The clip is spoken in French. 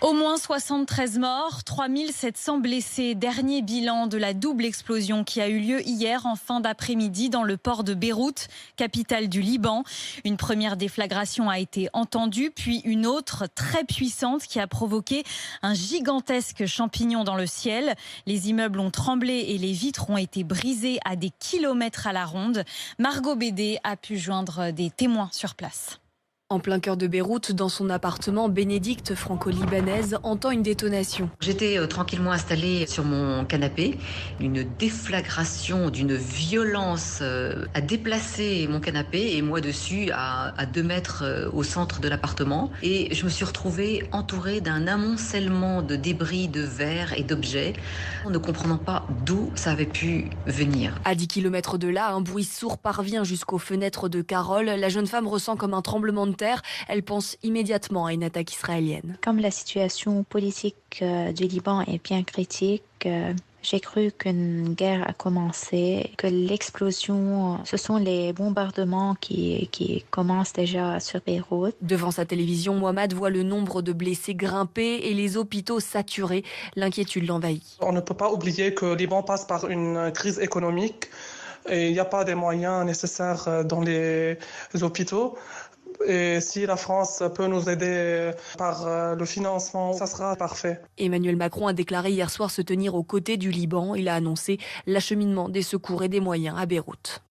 Au moins 73 morts, 3700 blessés. Dernier bilan de la double explosion qui a eu lieu hier en fin d'après-midi dans le port de Beyrouth, capitale du Liban. Une première déflagration a été entendue, puis une autre très puissante qui a provoqué un gigantesque champignon dans le ciel. Les immeubles ont tremblé et les vitres ont été brisées à des kilomètres à la ronde. Margot Bédé a pu joindre des témoins sur place. En plein cœur de Beyrouth, dans son appartement, Bénédicte, franco-libanaise, entend une détonation. J'étais tranquillement installée sur mon canapé. Une déflagration d'une violence a déplacé mon canapé et moi dessus à 2 mètres au centre de l'appartement. Et je me suis retrouvée entourée d'un amoncellement de débris, de verre et d'objets, ne comprenant pas d'où ça avait pu venir. À 10 km de là, un bruit sourd parvient jusqu'aux fenêtres de Carole. La jeune femme ressent comme un tremblement de terre. Elle pense immédiatement à une attaque israélienne. Comme la situation politique du Liban est bien critique, j'ai cru qu'une guerre a commencé, que l'explosion, ce sont les bombardements qui commencent déjà sur Beyrouth. Devant sa télévision, Mohamed voit le nombre de blessés grimper et les hôpitaux saturés. L'inquiétude l'envahit. On ne peut pas oublier que le Liban passe par une crise économique et il n'y a pas des moyens nécessaires dans les hôpitaux. Et si la France peut nous aider par le financement, ça sera parfait. Emmanuel Macron a déclaré hier soir se tenir aux côtés du Liban. Il a annoncé l'acheminement des secours et des moyens à Beyrouth.